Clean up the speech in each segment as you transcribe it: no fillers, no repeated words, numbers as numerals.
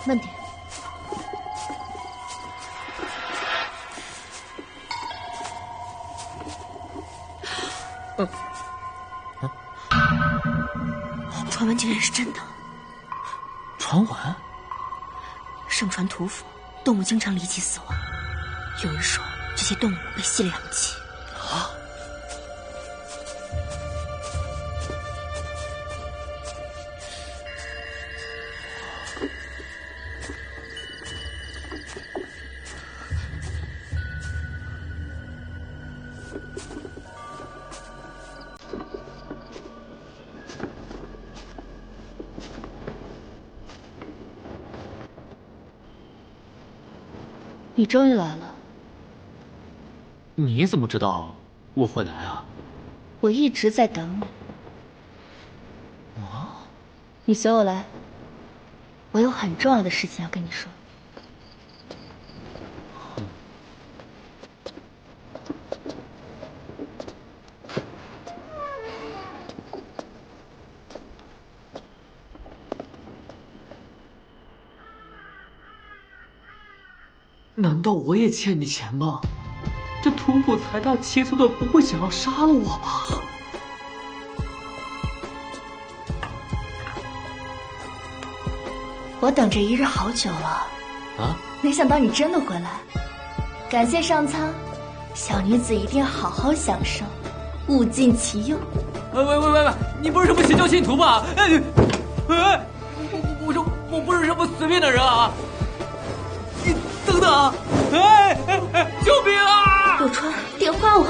慢点。传闻竟然是真的。传闻？盛传屠府动物经常离奇死亡，有人说这些动物被吸了阳气。啊！你终于来了。你怎么知道我会来啊？我一直在等你。啊？你随我来，我有很重要的事情要跟你说。难道我也欠你钱吗？这屠府财大气粗的，不会想要杀了我吧？我等这一日好久了。啊？没想到你真的回来，感谢上苍，小女子一定好好享受，物尽其用。喂，你不是什么邪教信徒吧？我不是什么随便的人啊！你等等啊！救命啊！柳川，点化我！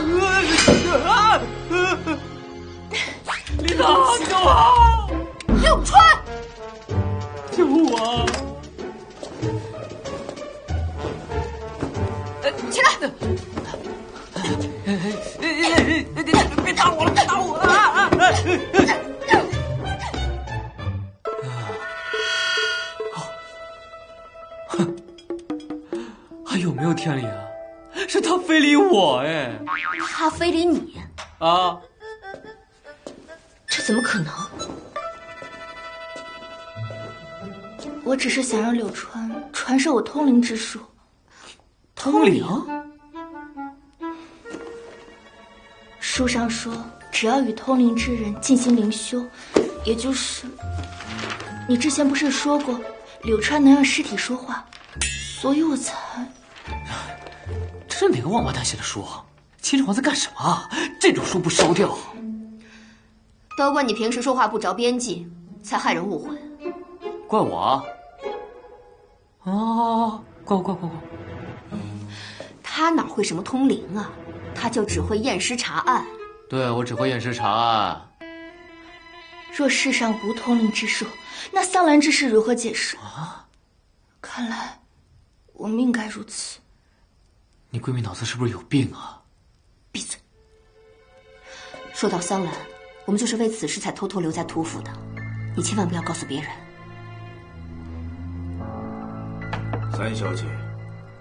李导，救我！柳川，救我！起来！别打我了！别打我了！还有没有天理啊？是他非礼我哎！他非礼你啊？这怎么可能？我只是想让柳川传授我通灵之术。通灵？书上说，只要与通灵之人进行灵修，也就是你之前不是说过，柳川能让尸体说话，所以我才……这是哪个王八蛋写的书？秦始皇在干什么啊？这种书不烧掉？都怪你平时说话不着边际，才害人误会。怪我？啊，怪我。他哪会什么通灵啊？他就只会验尸查案。对，我只会验尸查案。若世上无通灵之术，那桑兰之事如何解释？啊？看来我们应该如此。你闺蜜脑子是不是有病啊？闭嘴！说到桑兰，我们就是为此事才偷偷留在屠府的，你千万不要告诉别人。三小姐，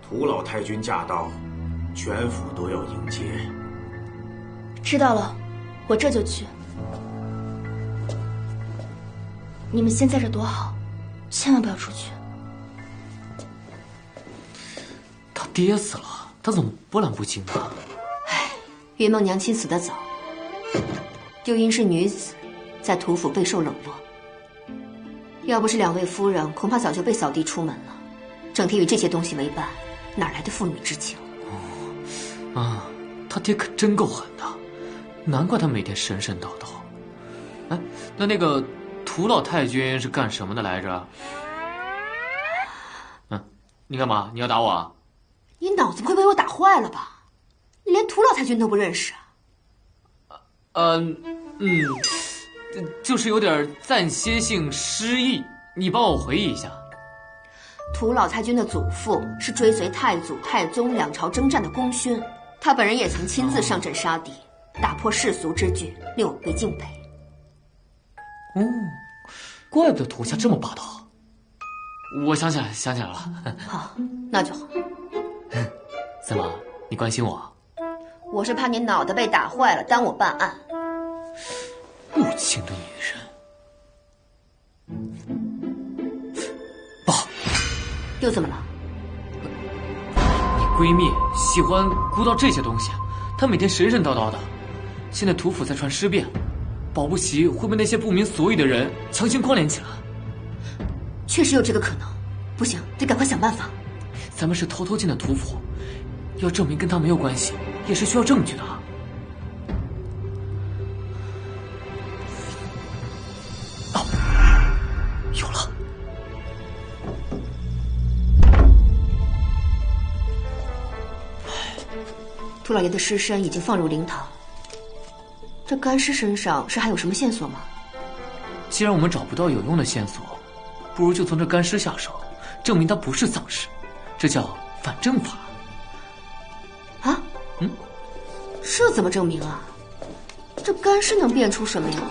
屠老太君驾到，全府都要迎接。知道了，我这就去。你们先在这躲好，千万不要出去。他爹死了，他怎么波澜不惊呢？唉，云梦娘亲死得早，又因是女子，在屠府备受冷落。要不是两位夫人，恐怕早就被扫地出门了。整天与这些东西为伴，哪来的父女之情？啊，他爹可真够狠的，难怪他每天神神叨叨。哎，那个屠老太君是干什么的来着？你干嘛？你要打我啊？你脑子不会被我打坏了吧？你连屠老太君都不认识啊？就是有点暂歇性失忆，你帮我回忆一下。屠老太君的祖父是追随太祖、太宗两朝征战的功勋，他本人也曾亲自上阵杀敌，打破世俗之惧，令我们被敬佩。怪不得屠家这么霸道。我想起来了。好，那就好。怎么，你关心我？我是怕你脑袋被打坏了，耽误办案。无情的女人。爸，又怎么了？你闺蜜喜欢鼓捣这些东西，她每天神神叨叨的。现在屠府在传尸变，保不齐会被那些不明所以的人强行关联起来。确实有这个可能，不行，得赶快想办法。咱们是偷偷进的屠府，要证明跟他没有关系，也是需要证据的。哦，有了！涂老爷的尸身已经放入灵堂，这干尸身上是还有什么线索吗？既然我们找不到有用的线索，不如就从这干尸下手，证明他不是丧尸，这叫反证法。啊？这怎么证明啊？这干尸能变出什么呀？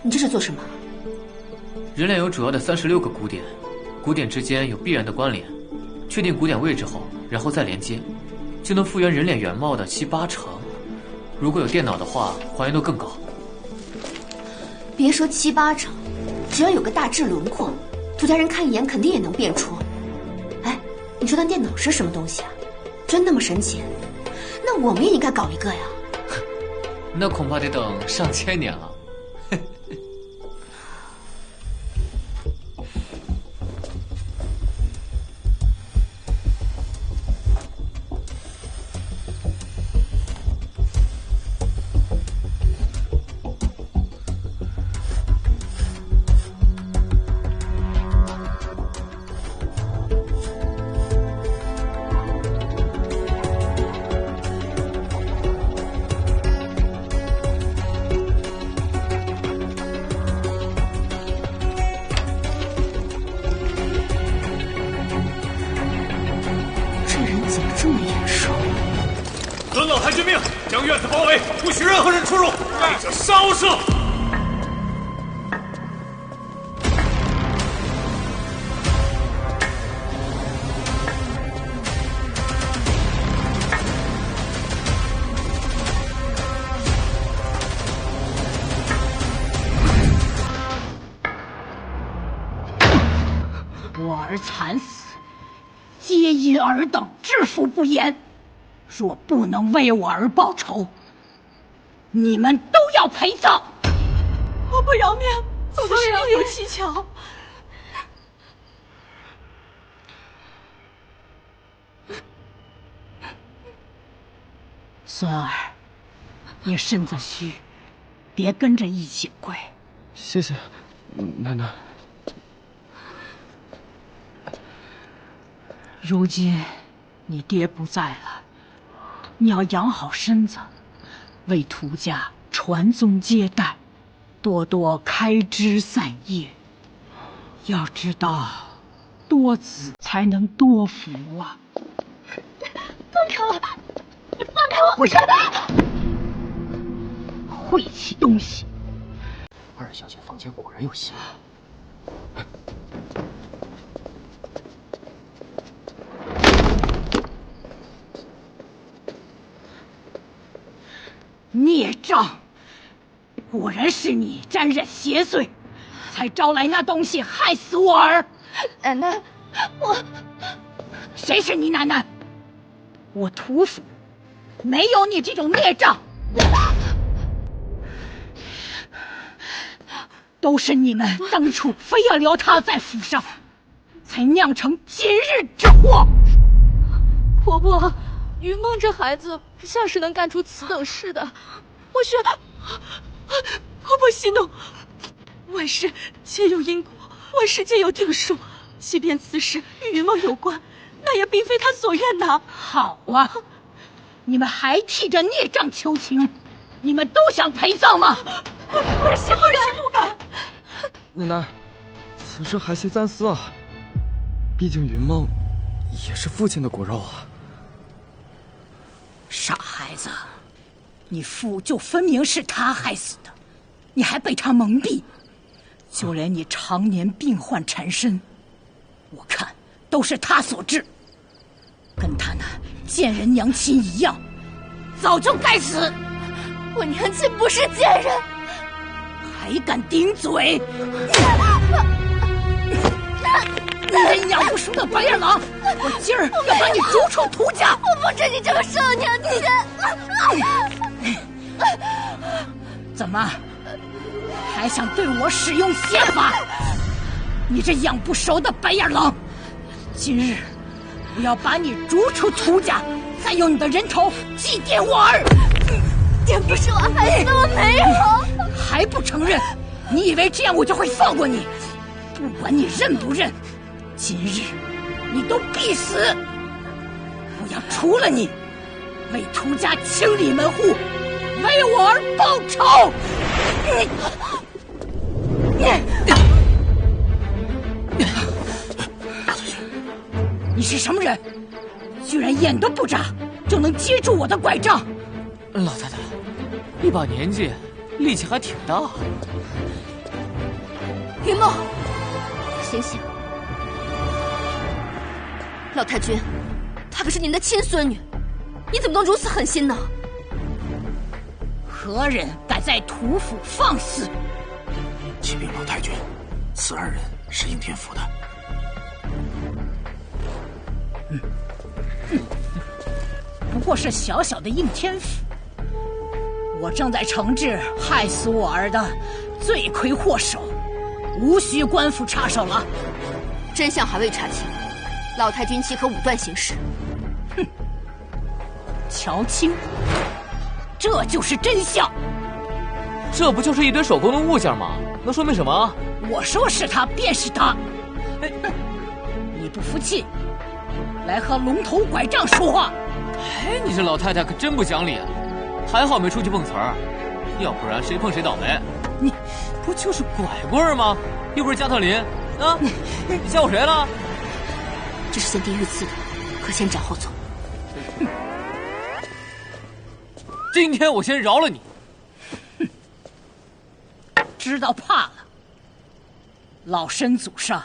你这是做什么？人脸有主要的36个鼓点，鼓点之间有必然的关联，确定鼓点位置后，然后再连接，就能复原人脸原貌的7、8成。如果有电脑的话，还原度更高。别说7、8成，只要有个大致轮廓，涂家人看一眼肯定也能辨出。哎，你说那电脑是什么东西啊？真那么神奇？那我们也应该搞一个呀。那恐怕得等上千年了。遵老太君命，将院子包围，不许任何人出入，违者烧射。我儿惨死，皆因尔等知府不严。若不能为我儿报仇，你们都要陪葬。我不要命，走的是另有蹊跷。孙儿，你身子虚，别跟着一起跪。谢谢，奶奶。如今你爹不在了。你要养好身子，为涂家传宗接代，多多开枝散叶。要知道，多子才能多福啊！放开我！你放开我！不是，晦气东西！二小姐房间果然有戏。孽障！果然是你沾染邪祟，才招来那东西害死我儿。奶奶，我……谁是你奶奶？我屠府没有你这种孽障。都是你们当初非要留他在府上，才酿成今日之祸。婆婆。云梦这孩子不像是能干出此等事的，或许婆婆息怒，万事皆有因果，万事皆有定数。即便此事与云梦有关，那也并非她所愿呐。好啊，你们还替着孽障求情，你们都想陪葬吗？儿媳不敢。奶奶，此事还需三思啊。毕竟云梦也是父亲的骨肉啊。傻孩子，你父就分明是他害死的，你还被他蒙蔽，就连你常年病患缠身，我看都是他所致，跟他那贱人娘亲一样，早就该死。我娘亲不是贱人，还敢顶嘴！你这养不熟的白眼狼，我今儿要把你逐出涂家！我不准你这么说我娘亲！怎么，还想对我使用邪法？你这养不熟的白眼狼，今日我要把你逐出涂家，再用你的人头祭奠我儿！这不是我孩子，我没有。还不承认？你以为这样我就会放过你？不管你认不认，今日你都必死！我要除了你，为涂家清理门户，为我儿报仇！你是什么人？居然眼都不眨就能接住我的拐杖！老太太，一把年纪，力气还挺大。云梦，醒醒！老太君，她可是您的亲孙女，你怎么能如此狠心呢？何人敢在屠府放肆？启禀老太君，此二人是应天府的。不过是小小的应天府，我正在惩治害死我儿的罪魁祸首，无需官府插手了。真相还未查清，老太君岂可武断行事？哼，乔清，这就是真相。这不就是一堆手工的物件吗？能说明什么？我说是他，便是他。你不服气，来和龙头拐杖说话。哎，你这老太太可真不讲理啊！还好没出去碰瓷儿，要不然谁碰谁倒霉。你不就是拐棍儿吗？又不是加特林啊！你吓唬谁了？这是先帝御赐的，可先斩后奏。今天我先饶了你。知道怕了。老身祖上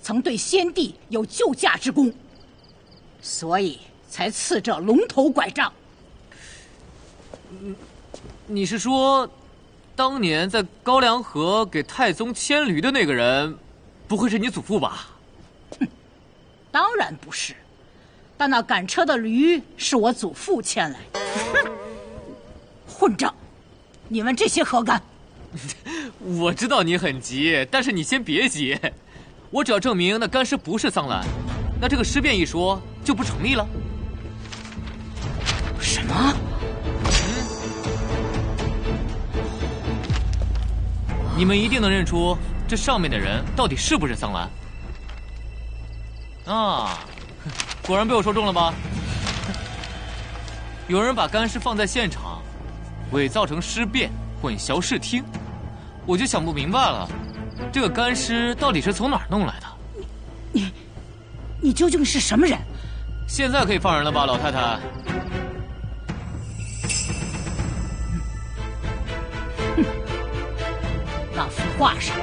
曾对先帝有救驾之功，所以才赐这龙头拐杖。你是说，当年在高梁河给太宗牵驴的那个人，不会是你祖父吧？哼，当然不是，但那赶车的驴是我祖父牵来的。混账！你们这些何干？我知道你很急，但是你先别急，我只要证明那干尸不是桑兰，那这个尸变一说就不成立了。什么？你们一定能认出这上面的人到底是不是桑兰？啊，果然被我说中了吧？有人把干尸放在现场，伪造成尸变，混淆视听，我就想不明白了，这个干尸到底是从哪儿弄来的？你究竟是什么人？现在可以放人了吧，老太太？那幅画上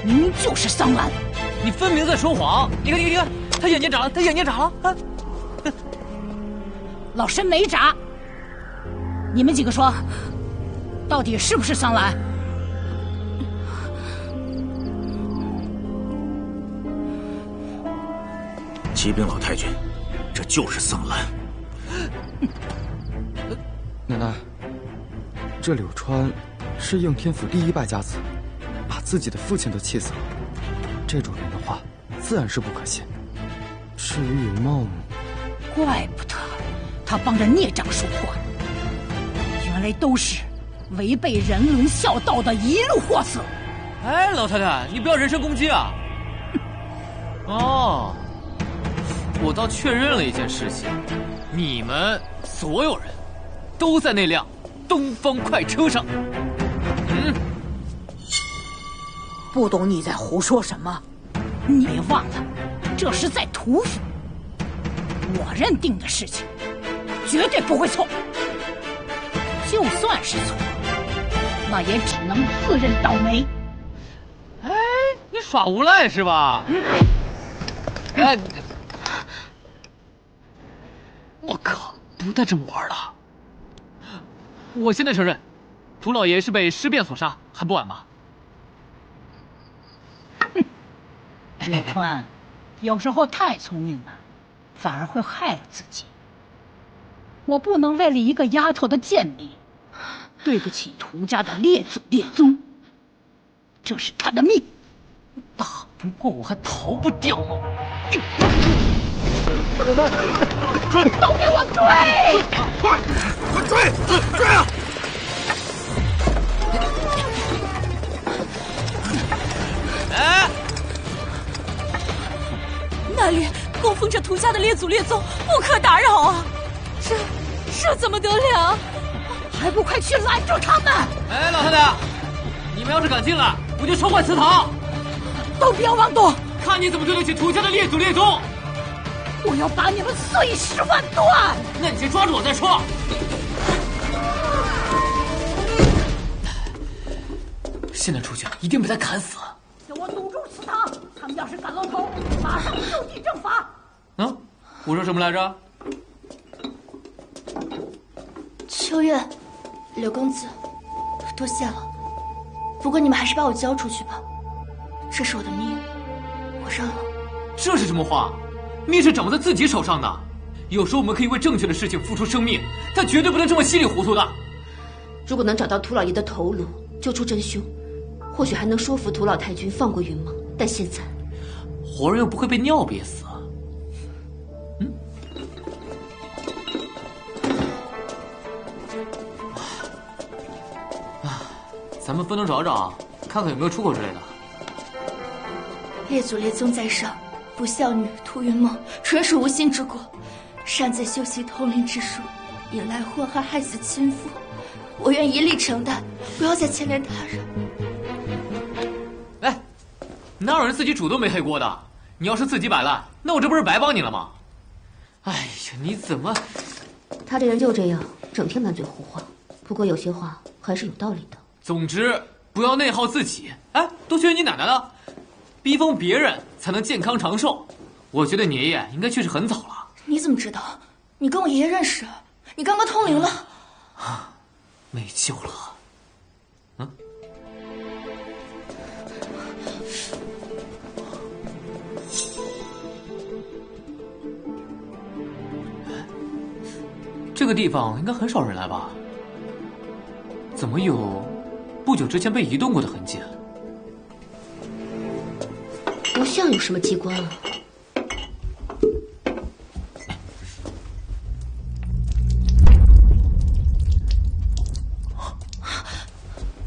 明明就是桑兰，你分明在说谎！你看，你看，他眼睛眨了，他眼睛眨了啊！老身没眨。你们几个说，到底是不是桑兰？启禀老太君，这就是桑兰。奶奶，这柳川是应天府第一败家子，把自己的父亲都气死了。这种人的话，自然是不可信。至于云梦，怪不得他帮着孽障说话，原来都是违背人伦孝道的一路货色。哎，老太太，你不要人身攻击啊！哦，我倒确认了一件事情，你们所有人都在那辆东方快车上。不懂你在胡说什么？你别忘了，这是在屠府，我认定的事情绝对不会错。就算是错，那也只能自认倒霉。哎，你耍无赖是吧？哎，我靠，不带这么玩的。我现在承认，涂老爷是被尸变所杀，还不晚吧？叶川，有时候太聪明了，反而会害了自己。我不能为了一个丫头的贱命，对不起涂家的列祖列宗。这是他的命，打不过我还逃不掉吗？都给我追！快追！追啊！哎，那里供奉着涂家的列祖列宗，不可打扰啊！这怎么得了？还不快去拦住他们！哎，老太太，你们要是敢进来，我就烧坏祠堂！都别妄动！看你怎么对得起涂家的列祖列宗！我要把你们碎尸万段！那你先抓住我再说。现在出去，一定被他砍死。给我堵住祠堂！他们要是敢露头，马上就地正法！嗯，我说什么来着？秋月，柳公子，多谢了。不过你们还是把我交出去吧，这是我的命，我认了。这是什么话？命是掌握在自己手上的，有时候我们可以为正确的事情付出生命，但绝对不能这么稀里糊涂的。如果能找到涂老爷的头颅，揪出真凶，或许还能说服涂老太君放过云梦。但现在，活人又不会被尿憋死。咱们分头找找，看看有没有出口之类的。列祖列宗在上，不孝女涂云梦纯属无心之过，擅自修习通灵之术，引来祸害，害死亲父。我愿一力承担，不要再牵连他人。哎，哪有人自己主动背黑锅的？你要是自己摆烂，那我这不是白帮你了吗？哎呀，你怎么……他这人就这样，整天满嘴胡话。不过有些话还是有道理的。总之，不要内耗自己。哎，多学你奶奶的，逼疯别人才能健康长寿。我觉得你爷爷应该去世很早了。你怎么知道？你跟我爷爷认识？你刚刚通灵了？啊，没救了。嗯。这个地方应该很少人来吧？怎么有不久之前被移动过的痕迹？不像有什么机关啊。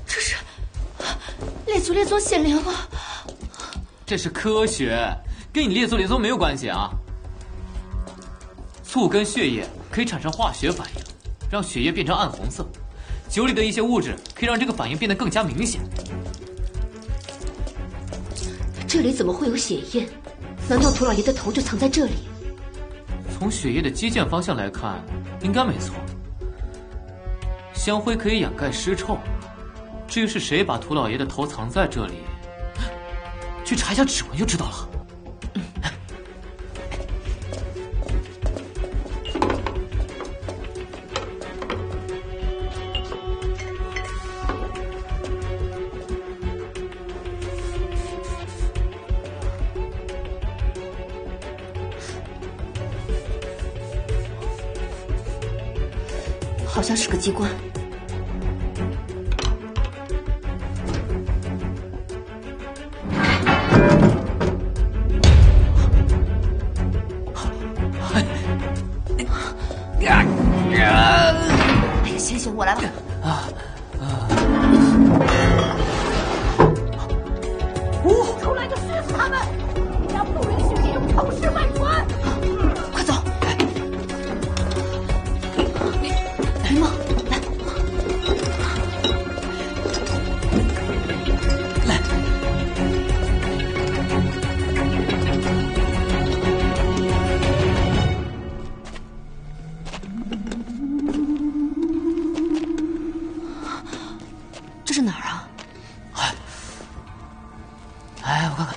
这是列祖列宗显灵了。这是科学，跟你列祖列宗没有关系啊。醋跟血液可以产生化学反应，让血液变成暗红色。酒里的一些物质可以让这个反应变得更加明显。这里怎么会有血液？难道涂老爷的头就藏在这里？从血液的基建方向来看，应该没错。香灰可以掩盖尸臭，至于是谁把涂老爷的头藏在这里，去查一下指纹就知道了。好像是个机关。哎呀，行行，我来吧。出来就撕死他们！家不允许这种丑事外传！快走！云梦，来，来，这是哪儿啊？哎，我看看。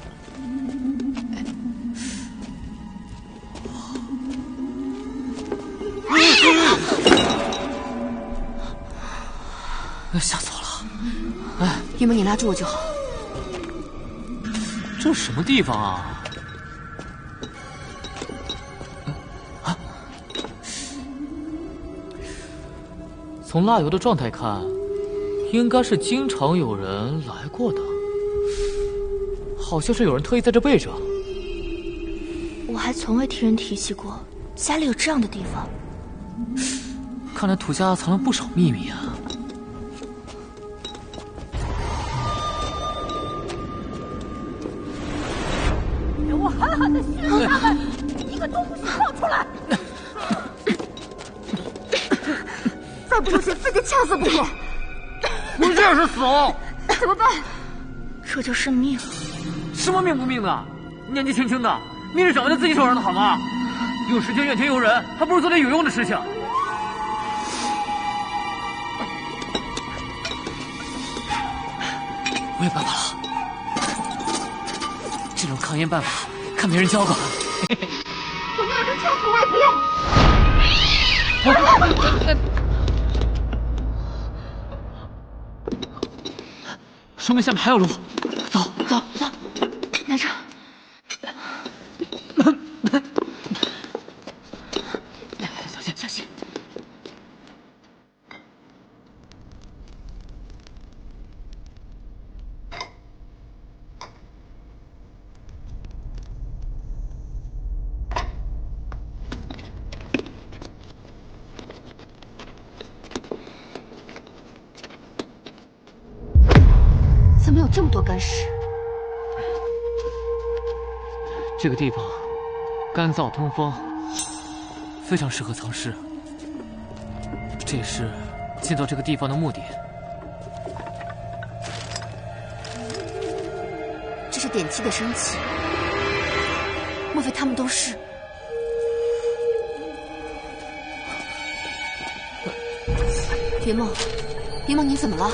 吓死我了！云梦，你拉住我就好。这是什么地方啊？从蜡油的状态看，应该是经常有人来过的，好像是有人特意在这备着。我还从未听人提起过家里有这样的地方。看来涂家藏了不少秘密啊。给我狠狠地训了他们，一个都不许放出来！再不出去，自己呛死不可。不这是死哦！怎么办？这就是命。什么命不命的？年纪轻轻的，命是掌握在自己手上的好吗？有时间怨天尤人，还不如做点有用的事情。我有办法了，这种抗烟办法，看没人教过。我要是呛死我也不要。说明下面还有路，走走走，拿着。小心小心。怎么有这么多干尸？这个地方干燥通风，非常适合藏尸。这也是建造这个地方的目的。这是点漆的升起，莫非他们都是？云梦，云梦，你怎么了？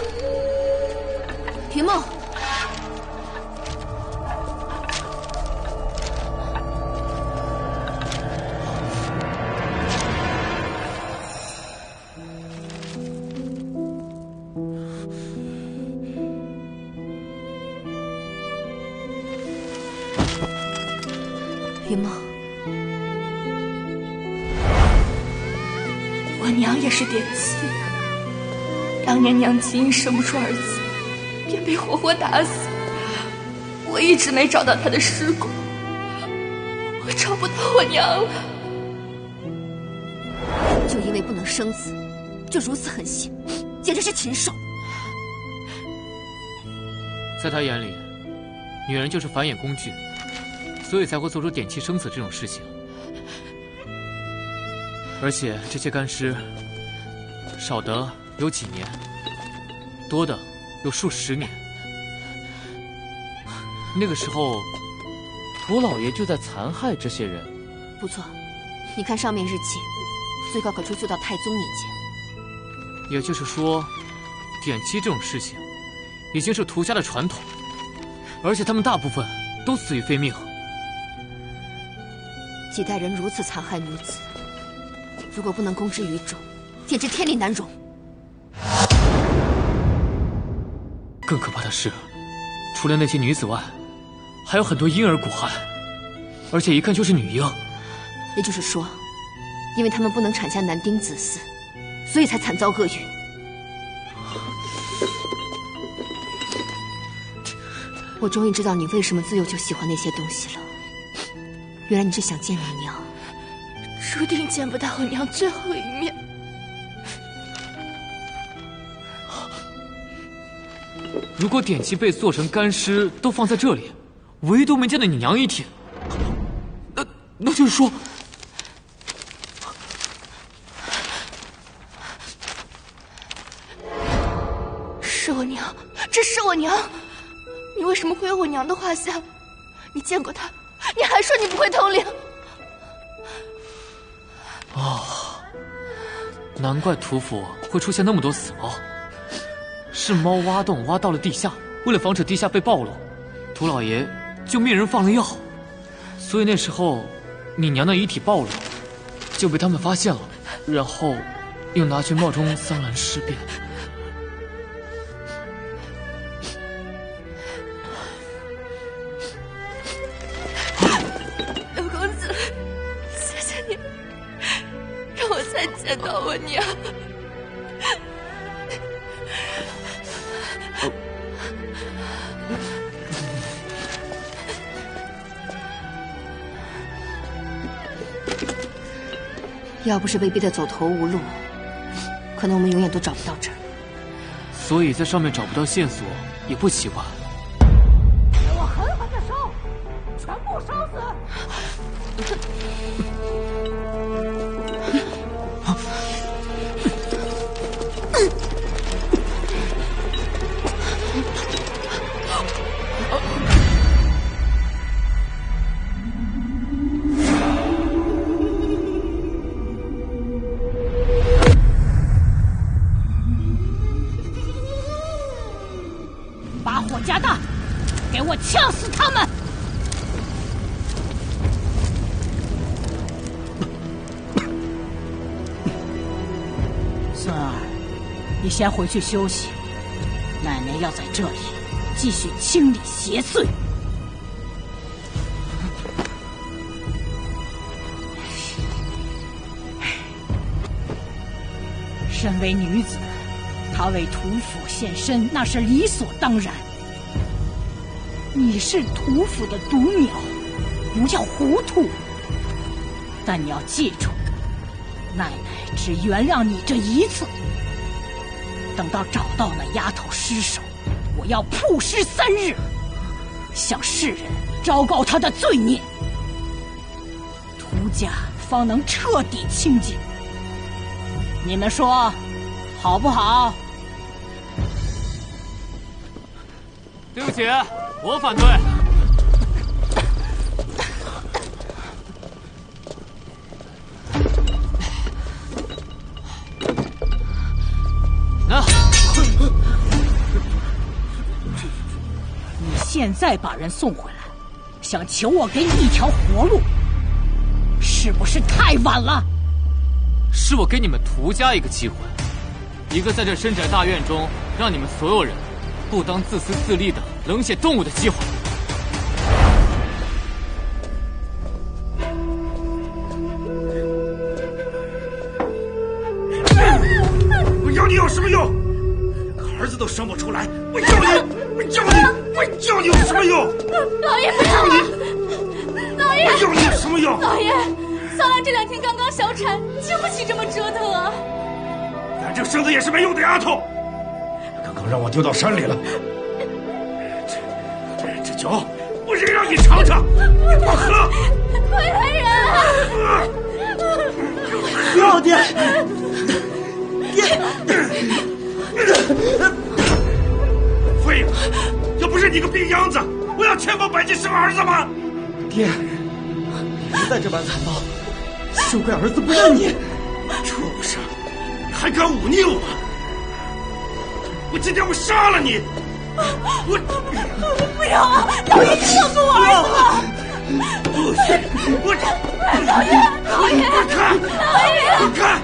云梦。云梦，我娘也是点漆，当年娘亲因生不出儿子，便被活活打死。我一直没找到她的尸骨，我找不到我娘了。就因为不能生子，就如此狠心，简直是禽兽。在他眼里，女人就是繁衍工具，所以才会做出点漆生子这种事情。而且这些干尸，少的有几年，多的有数十年。那个时候，涂老爷就在残害这些人。不错，你看上面日记，最高可追溯到太宗年间。也就是说，点漆这种事情，已经是涂家的传统，而且他们大部分都死于非命。几代人如此残害女子，如果不能公之于众，简直天理难容。更可怕的是，除了那些女子外，还有很多婴儿骨骸，而且一看就是女婴。也就是说，因为他们不能产下男丁子嗣，所以才惨遭厄运。我终于知道你为什么自幼就喜欢那些东西了。原来你是想见你娘，注定见不到我娘最后一面。如果点漆被做成干尸都放在这里，唯独没见到你娘一天，那就是说，是我娘，这是我娘。你为什么会有我娘的画像？你见过她？你还说你不会通灵？哦，难怪屠府会出现那么多死猫，是猫挖洞挖到了地下，为了防止地下被暴露，涂老爷就命人放了药，所以那时候你娘的遗体暴露，就被他们发现了，然后又拿去庙中桑兰尸变。见到我娘。要不是被逼得走投无路，可能我们永远都找不到这儿。所以在上面找不到线索也不奇怪。给我狠狠的烧，全部烧死！把火加大，给我呛死他们！孙儿，你先回去休息，奶奶要在这里继续清理邪祟。身为女子，她为屠府献身，那是理所当然。你是屠府的独苗，不要糊涂。但你要记住，奶奶只原谅你这一次。等到找到那丫头尸首，我要曝尸3日，向世人昭告她的罪孽，屠家方能彻底清净。你们说好不好？对不起，我反对。那，你现在把人送回来，想求我给你一条活路，是不是太晚了？是我给你们屠家一个机会，一个在这深宅大院中让你们所有人不当自私自利的冷血动物的机会。我要你有什么用？儿子都生不出来，我要你有什么用？老爷不要啊！老爷，我要你有什么用？老爷，桑兰这2天刚刚小产，经不起这么折腾啊！反正生的也是没用的丫头，刚刚让我丢到山里了。这酒，我仍让你尝尝，你不喝。快来人啊！老爹，废了！要不是你个病秧子，我要千方百计生儿子吗？爹，别再这般残暴，休怪儿子不认你。畜生，还敢忤逆我！我今天我杀了你！不要啊！老爷，你放过我儿子吧！老爷，不看！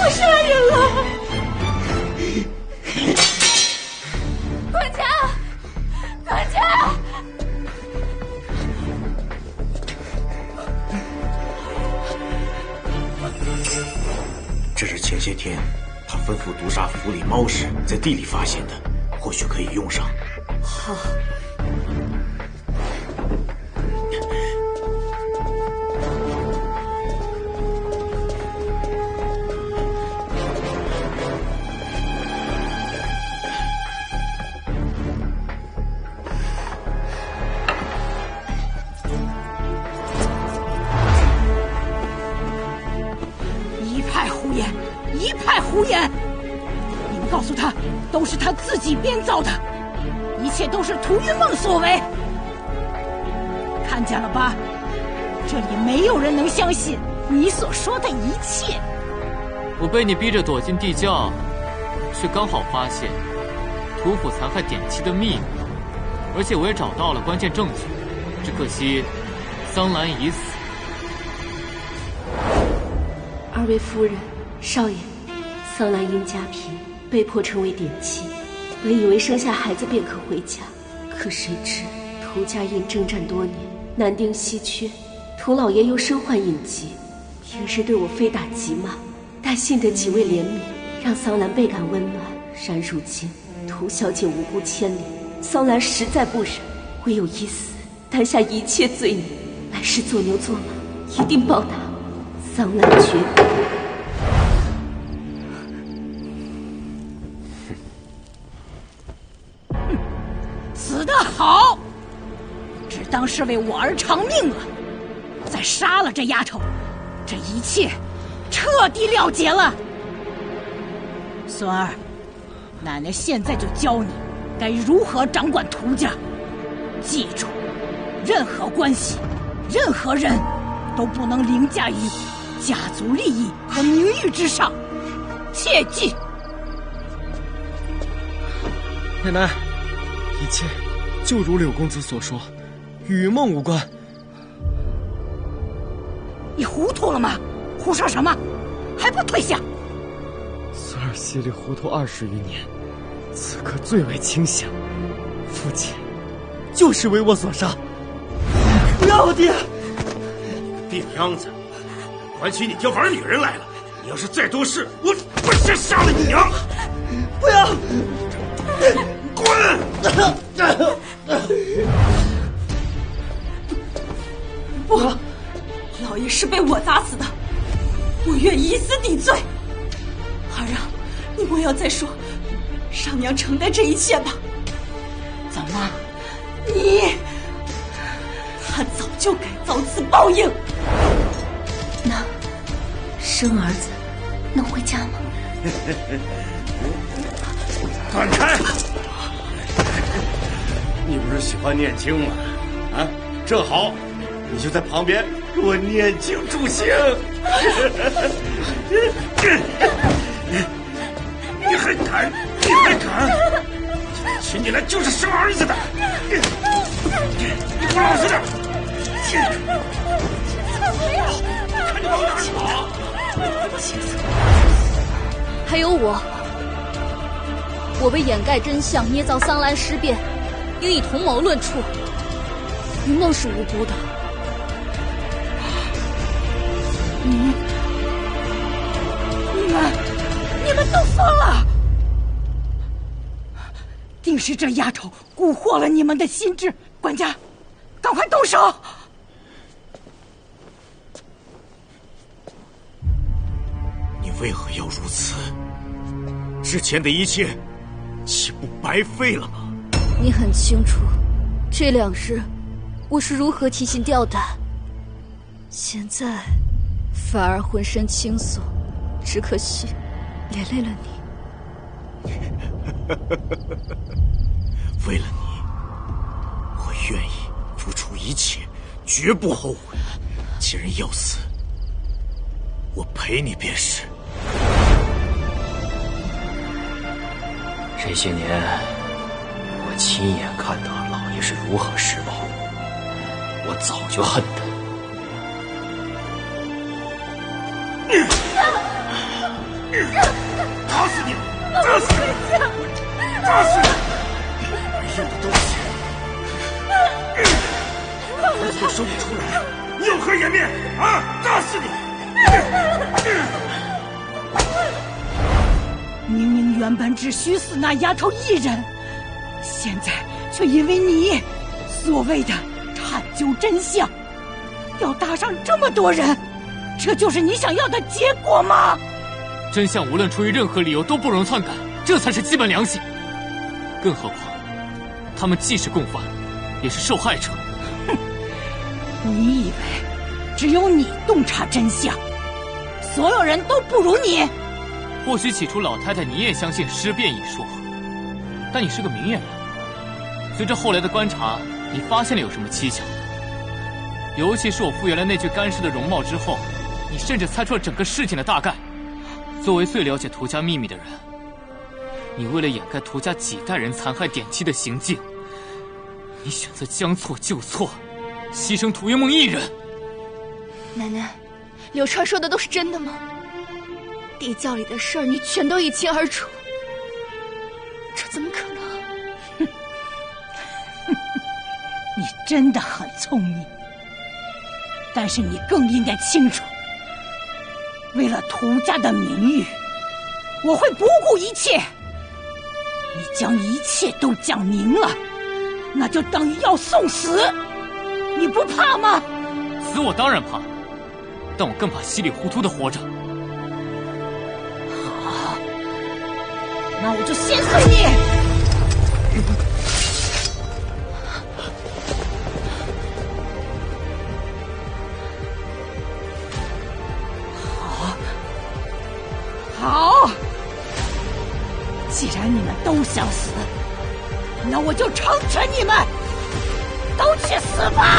我杀人了！管家，管家！这是前些天他吩咐毒杀府里猫时在地里发现的，或许可以用上。好。一派胡言！你们告诉他，都是他自己编造的，一切都是涂云梦所为。看见了吧？这里没有人能相信你所说的一切。我被你逼着躲进地窖，却刚好发现屠府残害典妻的秘密，而且我也找到了关键证据，只可惜桑兰已死。二位夫人、少爷，桑兰因家贫，被迫成为典妻。本以为生下孩子便可回家，可谁知涂家因征战多年，男丁稀缺，涂老爷又身患隐疾，平时对我非打即骂，但幸得几位怜悯，让桑兰倍感温暖。然如今涂小姐无辜牵连，桑兰实在不忍，唯有以死担下一切罪孽，来世做牛做马，一定报答桑兰绝笔。死得好，只当是为我儿偿命了。再杀了这丫头，这一切彻底了结了。孙儿，奶奶现在就教你该如何掌管涂家。记住，任何关系，任何人都不能凌驾于家族利益和名誉之上，切记。奶奶，一切就如柳公子所说，与云梦无关。你糊涂了吗？胡说什么？还不退下！孙儿稀里糊涂20余年，此刻最为清醒。父亲就是为我所杀。不要我爹！病秧子，管起你刁房女人来了！你要是再多事，我先杀了你娘！不要！滚！不，老爷是被我打死的，我愿以死抵罪。儿啊，你不要再说，让娘承担这一切吧。怎么？你，他早就该遭此报应。那生儿子能回家吗？断开！你不是喜欢念经吗？啊，正好，你就在旁边给我念经助兴。你还敢？你还敢？请你来就是生儿子的！你给我老实点！看你往哪儿跑！还有我为掩盖真相，捏造桑兰尸变，应以同谋论处。云梦是无辜的。你们都疯了！定是这丫头蛊惑了你们的心智。管家，赶快动手！你为何要如此？之前的一切岂不白费了吗？你很清楚，这2日我是如何提心吊胆，现在反而浑身轻松，只可惜连累了你。为了你，我愿意付出一切，绝不后悔。既然要死，我陪你便是。这些年，我亲眼看到老爷是如何施暴，我早就恨他。打死你！打死你！打死你！没用的东西，儿子都生不出来，你有何颜面啊？打死你！明明原本只需死那丫头一人，现在却因为你所谓的探究真相，要搭上这么多人，这就是你想要的结果吗？真相无论出于任何理由都不容篡改，这才是基本良心。更何况，他们既是共犯，也是受害者。哼，你以为只有你洞察真相，所有人都不如你？或许起初老太太你也相信尸变一说，但你是个明眼人。随着后来的观察，你发现了有什么蹊跷？尤其是我复原了那具干尸的容貌之后，你甚至猜出了整个事情的大概。作为最了解涂家秘密的人，你为了掩盖涂家几代人残害典妻的行径，你选择将错就错，牺牲涂云梦一人。奶奶，柳川说的都是真的吗？地窖里的事儿你全都一清二楚，这怎么可能？你真的很聪明，但是你更应该清楚，为了涂家的名誉，我会不顾一切。你将一切都讲明了，那就等于要送死，你不怕吗？死我当然怕，但我更怕稀里糊涂的活着。好，那我就先碎你。好，既然你们都想死，那我就成全你们，都去死吧！